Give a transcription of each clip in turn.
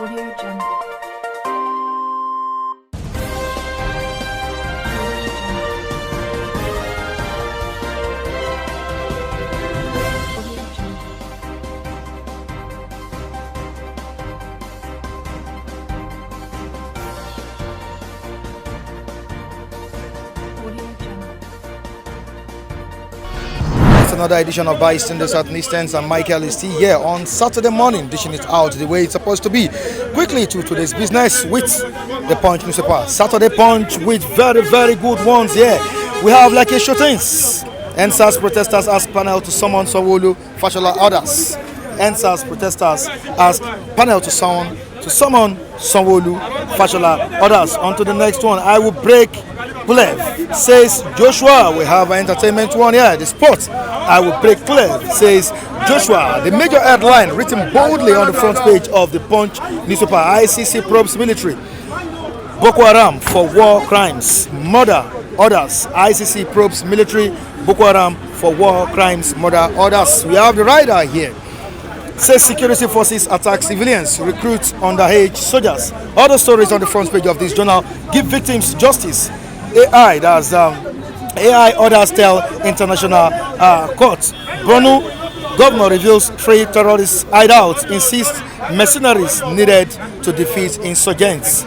Audio Jungle. Another edition of Bystanders at Nistens, and Michael is still here on Saturday morning, dishing it out the way it's supposed to be. Quickly to today's business with the Punch newspaper. Saturday Punch with very, very good ones here. We have like a showtins. NSAS protesters ask panel to summon Sanwo-Olu, Fashola others. NSAS protesters ask panel to summon Sanwo-Olu, Fashola others. On to the next one. I will break Plev, says Joshua. We have an entertainment one here. The sport. I will break Plev, says Joshua. The major headline written boldly on the front page of the Punch newspaper. ICC probes military. Boko Haram for war crimes, murder orders. ICC probes military. Boko Haram for war crimes, murder orders. We have the rider here. Says security forces attack civilians, recruit underage soldiers. Other stories on the front page of this journal. Give victims justice. AI, that's AI orders tell international court. Borno governor reveals 3 terrorist hideouts, insists mercenaries needed to defeat insurgents.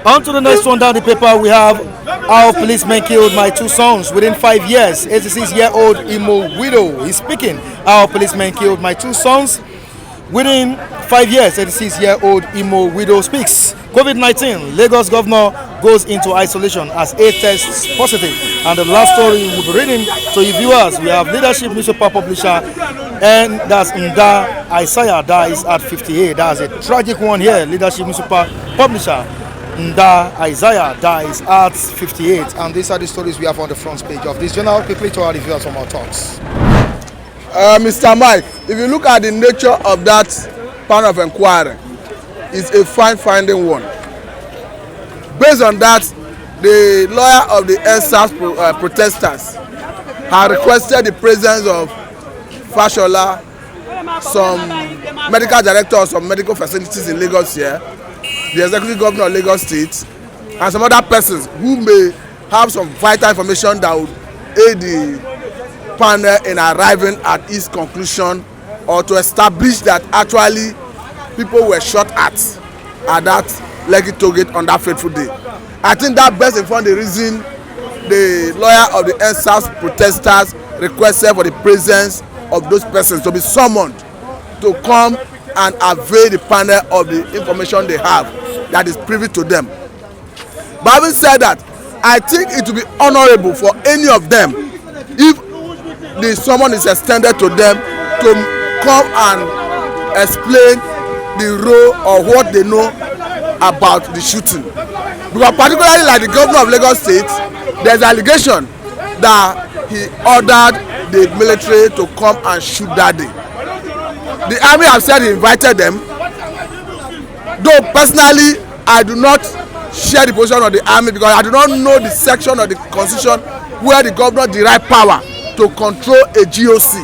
On to the next one down the paper, we have how policemen killed my 2 sons within 5 years. 86-year-old Imo widow is speaking. How policemen killed my 2 sons within 5 years. 86-year-old Imo widow speaks. COVID-19, Lagos governor goes into isolation as 8 tests positive. And the last story we'll be reading to you viewers, we have leadership newspaper publisher, and that's Nda Isaiah dies at 58. That's a tragic one here. Leadership newspaper publisher Nda Isaiah dies at 58. And these are the stories we have on the front page of this journal. Quickly to our reviewers from our talks. Mr. Mike, if you look at the nature of that panel of inquiry, it's a finding one. Based on that, the lawyer of the NSAS protesters had requested the presence of Fashola, some medical director of some medical facilities in Lagos here, the executive governor of Lagos State, and some other persons who may have some vital information that would aid the panel in arriving at its conclusion, or to establish that actually people were shot at that Lekki toll gate on that fateful day. I think that best informed the reason the lawyer of the NSAS protesters requested for the presence of those persons to be summoned to come and avail the panel of the information they have that is privy to them. But having said that, I think it will be honourable for any of them if the summon is extended to them to come and explain the role or what they know about the shooting. Because particularly like the governor of Lagos State, there's allegation that he ordered the military to come and shoot that day. The army have said he invited them. Though personally, I do not share the position of the army because I do not know the section of the constitution where the governor derived power to control a GOC.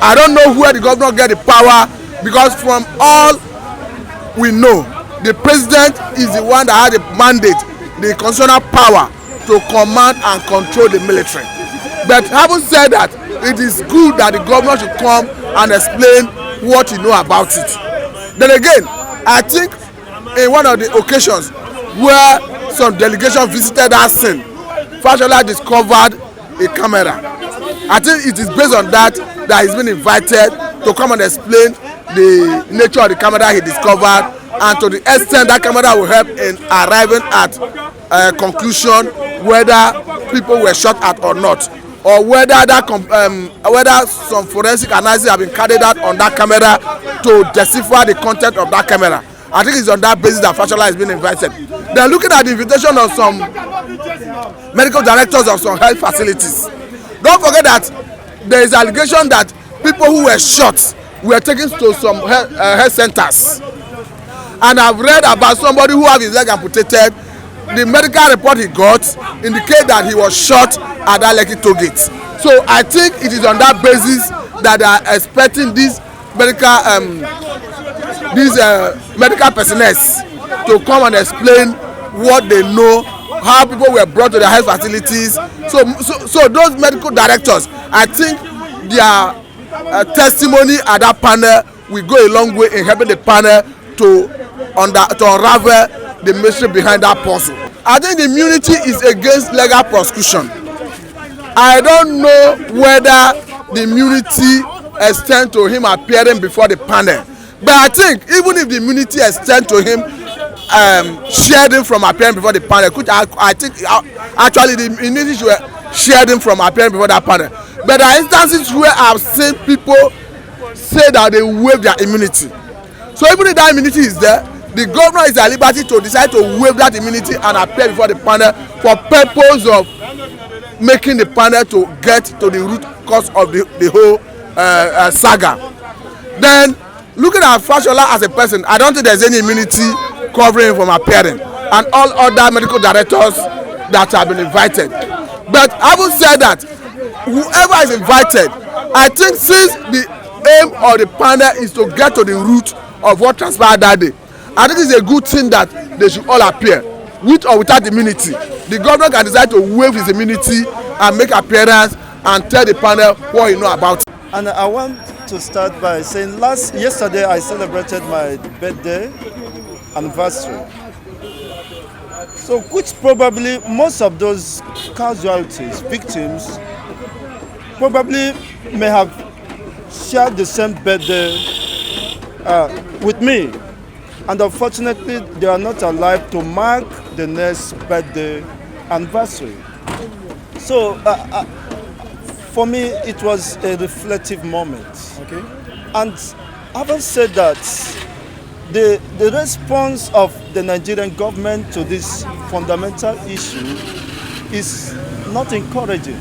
I don't know where the governor get the power, because from all we know, the president is the one that had the mandate, the constitutional power to command and control the military. But having said that, it is good that the governor should come and explain what he know about it. Then again, I think in one of the occasions where some delegation visited that scene, Fashola discovered a camera. I think it is based on that he's been invited to come and explain the nature of the camera he discovered, and to the extent that camera will help in arriving at a conclusion whether people were shot at or not, or whether whether some forensic analysis have been carried out on that camera to decipher the content of that camera. I think it's on that basis that Fashola has been invited. Then looking at the invitation of some medical directors of some health facilities, don't forget that there is allegation that people who were shot were taken to some health centers. And I've read about somebody who had his leg amputated. The medical report he got indicate that he was shot at that Lekki toll gate. So I think it is on that basis that they are expecting these medical these medical personnel to come and explain what they know, how people were brought to the health facilities. So those medical directors, I think their testimony at that panel will go a long way in helping the panel to unravel the mystery behind that puzzle. I think the immunity is against legal prosecution. I don't know whether the immunity extends to him appearing before the panel, but I think even if the immunity extends to him shared him from appearing before the panel, which I think actually the immunity should shared him from appearing before that panel. But there are instances where I've seen people say that they waive their immunity. So even if that immunity is there, the governor is at liberty to decide to waive that immunity and appear before the panel for purpose of making the panel to get to the root cause of the whole saga. Then looking at Fashola as a person, I don't think there's any immunity covering him from appearing, and all other medical directors that have been invited. But having said that, whoever is invited, I think since the aim of the panel is to get to the root of what transpired that day, I think it's a good thing that they should all appear, with or without immunity. The governor can decide to waive his immunity and make appearance and tell the panel what he know about it. And I want to start by saying yesterday I celebrated my birthday anniversary. So which probably most of those casualties, victims, probably may have shared the same birthday with me. And unfortunately, they are not alive to mark the next birthday anniversary. So for me, it was a reflective moment. Okay. And having said that, the response of the Nigerian government to this fundamental issue is not encouraging.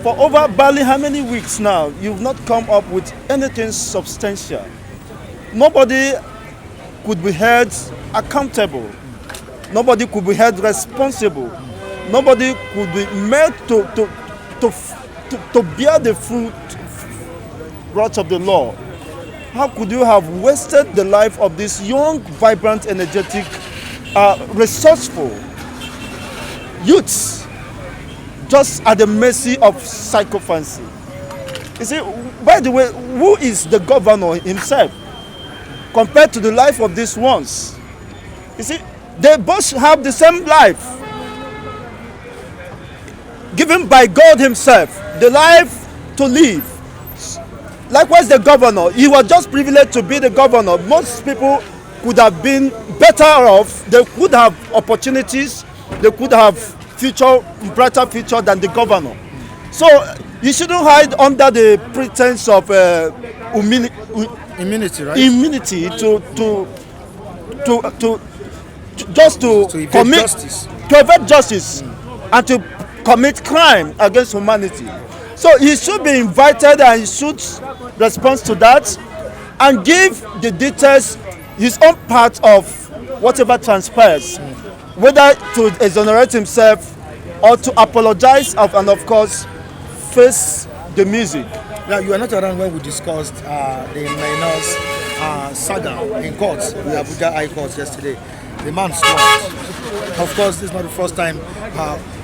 For over barely how many weeks now, you've not come up with anything substantial. Nobody could be held accountable. Nobody could be held responsible. Nobody could be made to bear the wrath of the law. How could you have wasted the life of this young, vibrant, energetic, resourceful youths just at the mercy of sycophancy? You see, by the way, who is the governor himself compared to the life of these ones? You see, they both have the same life given by God himself, the life to live. Likewise, the governor, he was just privileged to be the governor. Most people could have been better off. They could have opportunities. They could have brighter future than the governor. So you shouldn't hide under the pretense of Immunity, right? immunity to evade justice. To evade justice and to commit crime against humanity. So he should be invited and he should respond to that and give the details, his own part of whatever transpires, whether to exonerate himself or to apologize and of course face the music. Now, you are not around when we discussed the Minor's saga in court, the Abuja High Court yesterday. The man scored. Of course, this is not the first time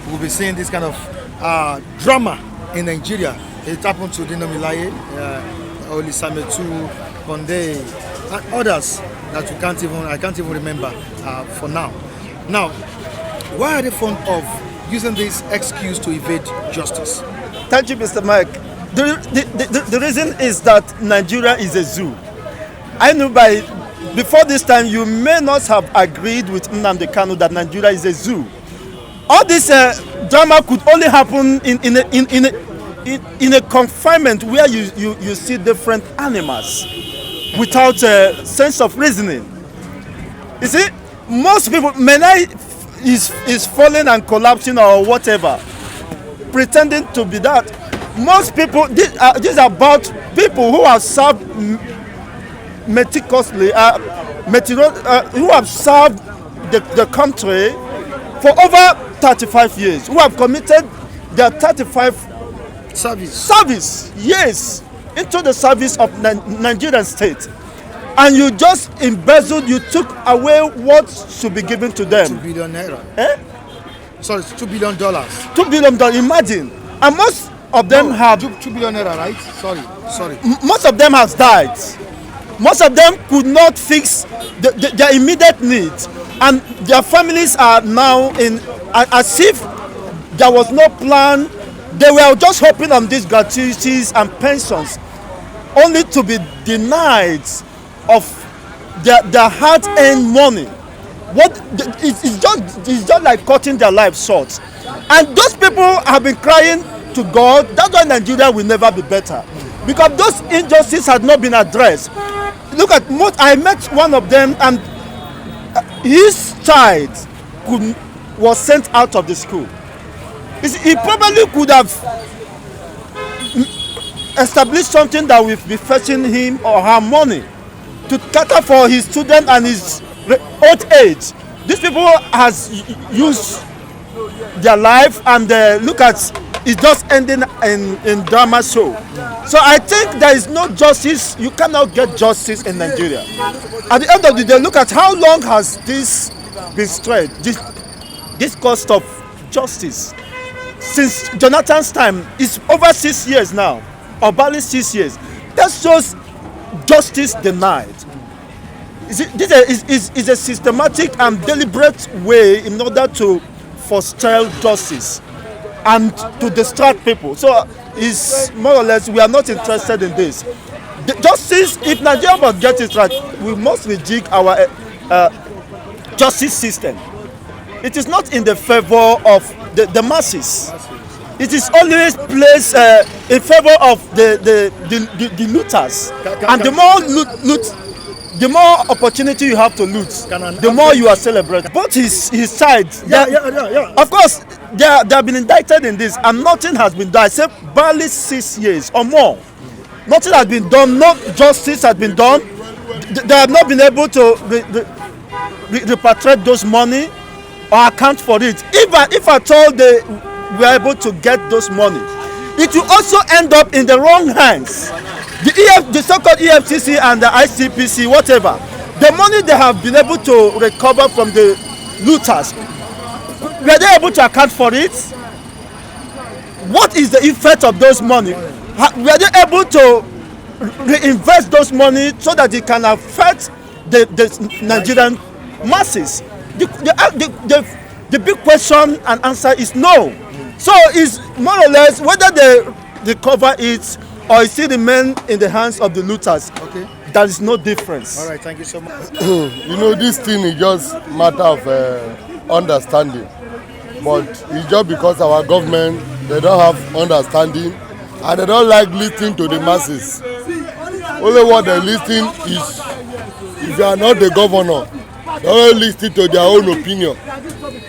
we'll be seeing this kind of drama in Nigeria. It happened to Dino Milaye, Olisametu, Konde, and others that I can't even remember for now. Now, why are they fond of using this excuse to evade justice? Thank you, Mr. Mike. The reason is that Nigeria is a zoo. I know before this time you may not have agreed with Nnamdi Kanu that Nigeria is a zoo. All this drama could only happen in a confinement where you see different animals without a sense of reasoning. You see, most people, Menai is falling and collapsing or whatever, pretending to be that. Most people, these are about people who have served meticulously, who have served the country for over 35 years, who have committed their 35 service years into the service of Nigerian state. and you just embezzled, you took away what should be given to them. 2 billion naira. Sorry, it's $2 billion. $2 billion, imagine. And most of them have... 2 billion naira, right? Sorry. Most of them have died. Most of them could not fix their immediate needs. And their families are now in... As if there was no plan. They were just hoping on these gratuities and pensions, only to be denied of their hard-earned money. It's just like cutting their life short. And those people have been crying to God. That's why Nigeria will never be better, because those injustices had not been addressed. Look at I met one of them, and his child was sent out of the school. He probably could have established something that will be fetching him or her money to cater for his student and his old age. These people has used their life, and look at it's just ending in drama show. So I think there is no justice. You cannot get justice in Nigeria. At the end of the day, look at how long has this been spread, this cost of justice. Since Jonathan's time, it's over 6 years now, or barely 6 years. That shows justice denied. This is a systematic and deliberate way in order to foster justice and to distract people. So it's more or less, we are not interested in this. The justice, if Nigeria must get it right, we must rejig our justice system. It is not in the favor of the masses. It is always placed in favor of the looters. And the more loot, the more opportunity you have to loot, the more you are celebrated. Both his sides. Yeah. Of course, they have been indicted in this, and nothing has been done. I say barely 6 years or more. Nothing has been done. No justice has been done. They have not been able to repatriate those money or account for it. If at all they were able to get those money, it will also end up in the wrong hands. The so-called EFCC and the ICPC, whatever, the money they have been able to recover from the looters, were they able to account for it? What is the effect of those money? Were they able to reinvest those money so that it can affect the Nigerian masses? The big question and answer is no. So it's more or less whether they recover it or it still remain in the hands of the looters. Okay. There is no difference. All right, thank you so much. You know, this thing is just matter of understanding. But it's just because our government, they don't have understanding and they don't like listening to the masses. Only what they listen is, if you are not the governor, they only listen to their own opinion.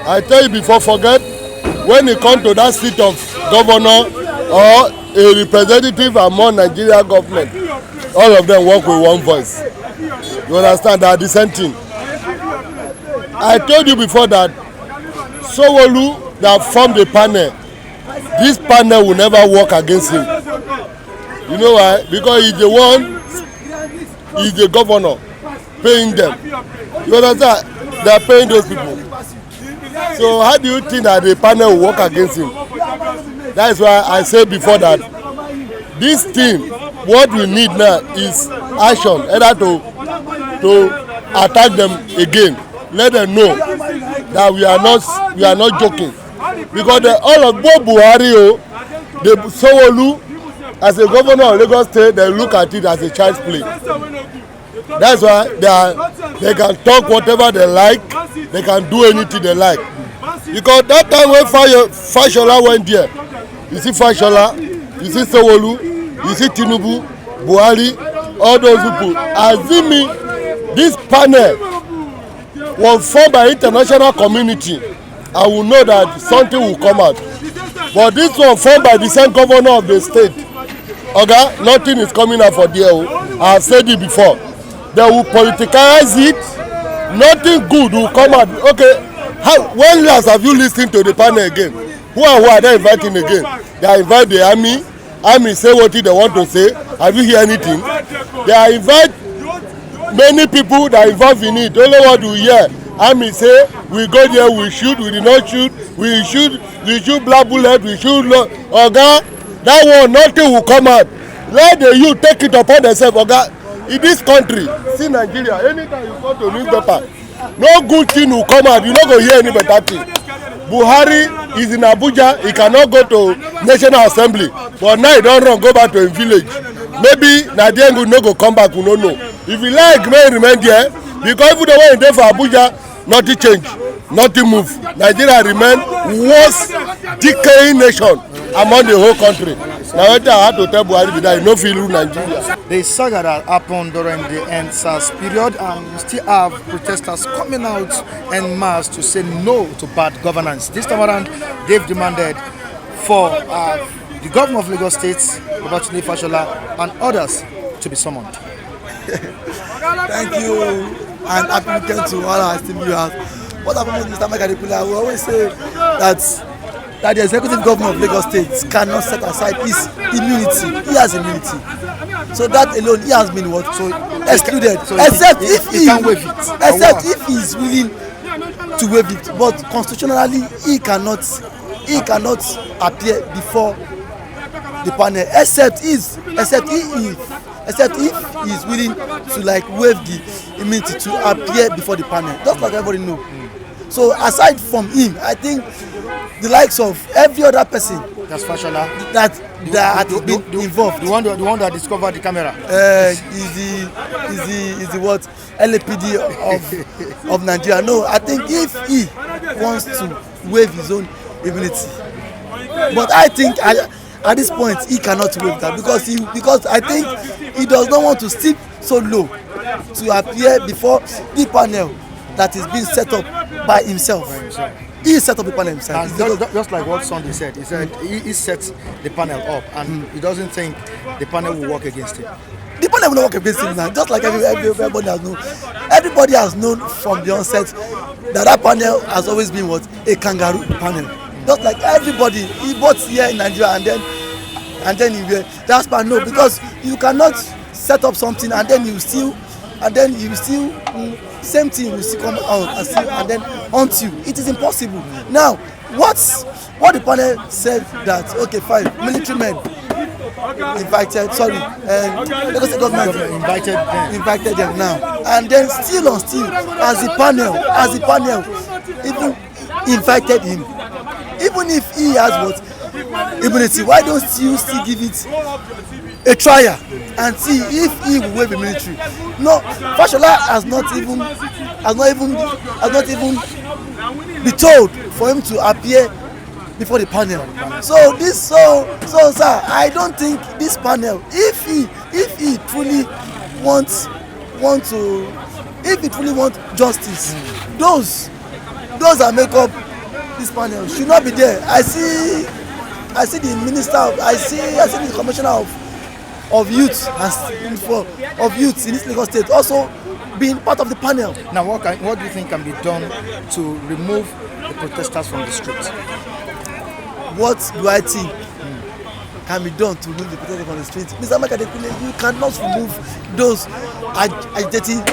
I tell you before, forget, when it comes to that seat of governor or a representative among Nigeria government, all of them work with one voice. You understand? They are the same thing. I told you before that Sanwo-Olu that formed a panel, this panel will never work against him. You know why? Because he's the governor paying them. You understand? They are paying those people. So how do you think that the panel will work against him? That is why I said before that this thing, what we need now is action, either to attack them again. Let them know that we are not joking. Because all of both Buhari, the Sanwo-Olu, as a governor of Lagos State, they look at it as a child's play. That's why they can talk whatever they like, they can do anything they like. Because that time when Fashola went there, you see Fashola, you see Sanwo-Olu, you see Tinubu, Buhari, all those people. Assuming this panel was formed by international community, I will know that something will come out. But this one formed by the same governor of the state. Okay, nothing is coming out for there. I have said it before. They will politicize it. Nothing good will come out. Okay, when last have you listened to the panel again? Who are they inviting again? They invite the army say what they want to say. Have you heard anything? They invite many people that involved in it only what we hear army say we go there we shoot we did not shoot we shoot black bullet we shoot oga that one nothing will come out let the youth take it upon themselves oga in this country see Nigeria anytime you go to newspaper no good thing will come out you no go hear any better thing. Buhari is in Abuja he cannot go to National Assembly but now he don run go back to him village maybe na there he no go come back we no know if he like may he remain there because even the way he dey for Abuja nothing change nothing move Nigeria remain worst decaying nation among the whole country na wetin I had to tell Buhari be that he no fit rule Nigeria. The saga that happened during the EndSARS period, and we still have protesters coming out en masse to say no to bad governance. This time around, they've demanded for the governor of Lagos State, Fashola, and others to be summoned. Thank you, and happy weekend to all our esteemed viewers. What happened with Mr. Mike Adekunle? We always say that the executive governor of Lagos State cannot set aside his immunity. He has immunity. So that alone, he has been what? So excluded. So except if he can waive it. Except if he is willing to waive it. But constitutionally, he cannot appear before the panel. Except if he is willing to like waive the immunity to appear before the panel. Just like everybody know. So aside from him, I think the likes of every other person that's Fashola that has been involved. The one that discovered the camera. Is the what LAPD of Nigeria. No, I think if he wants to waive his own immunity, but I think at this point he cannot waive that because I think he does not want to stoop so low to appear before the panel that is being set up by himself. He set up the panel himself. Just like what Sunday said, he said he sets the panel up and he doesn't think the panel will work against him. The panel will not work against him now. Just like everybody has known. Everybody has known from the onset that panel has always been what? A kangaroo panel. Just like everybody, he bought here in Nigeria and then he will. That's why no, because you cannot set up something and then you still same thing will still come out and then haunt you. It is impossible. Now, what the panel said that okay, fine, military men invited, Lagos State government invited them now, and then still as the panel even invited him, even if he has what immunity, why don't you still give it a trial and see if he will waive immunity? No, Fashola has not even be told for him to appear before the panel. So sir, I don't think this panel, if he truly wants justice, those that make up this panel should not be there. I see the minister, I see the commissioner of youth in this Lagos State also being part of the panel. Now, what do you think can be done to remove the protesters from the streets? What do I think can be done to remove the protesters from the streets? Mr. Mike Adekunle, you cannot remove those agitating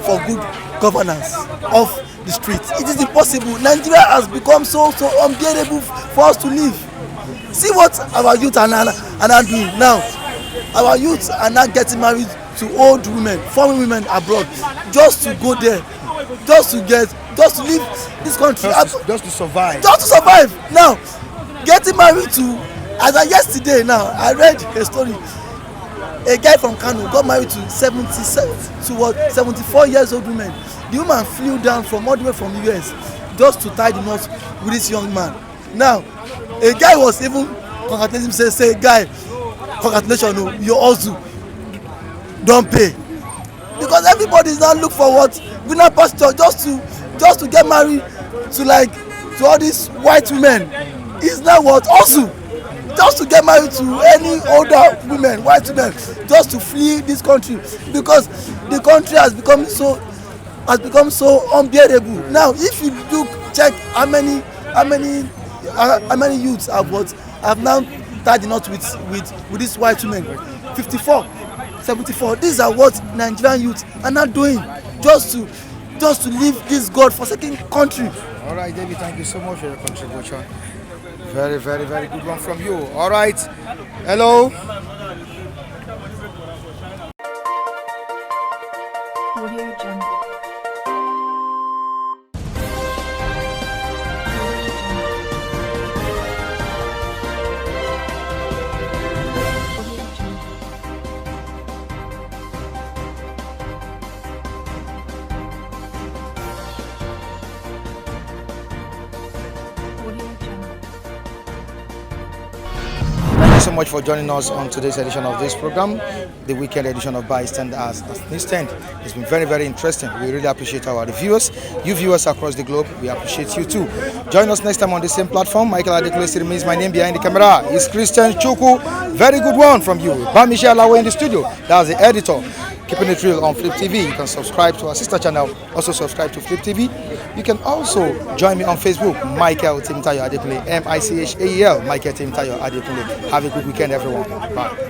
for good governance of the streets. It is impossible. Nigeria has become so unbearable for us to live. See what our youth are now doing now. Our youth are now getting married to old women, foreign women abroad, just to go there, just to leave this country, just to survive. Now, getting married to, as of yesterday now, I read a story. A guy from Kano got married to 74 years old woman. The woman flew down from all the way from the US just to tie the knot with this young man. Now, a guy was even congratulating him, say, guy, congratulations, your hustle don't pay, because everybody is now look for what winner pastor just to get married to all these white women. Is now what also just to get married to any older women, white women, just to flee this country, because the country has become so unbearable. Now, if you do check how many youths have now tied the knot with these white women, 54. 74. These are what Nigerian youth are not doing just to leave this God-forsaken country. All right, David, thank you so much for your contribution. Very, very, very good one from you. All right. Hello. Audio Jungle. Thank you so much for joining us on today's edition of this program, the weekend edition of Bystanders at News Stand. It's been very, very interesting. We really appreciate our viewers. You viewers across the globe, we appreciate you too. Join us next time on the same platform. Michael Adekunle remains my name. Behind the camera is Christian Chuku. Very good one from you. Bamichelle Lawe in the studio. That's the editor. Keeping it real on Flip TV. You can subscribe to our sister channel. Also subscribe to Flip TV. You can also join me on Facebook, Michael Timtayo Adekunle, Michael Michael Timtayo Adekunle. Have a good weekend, everyone. Bye.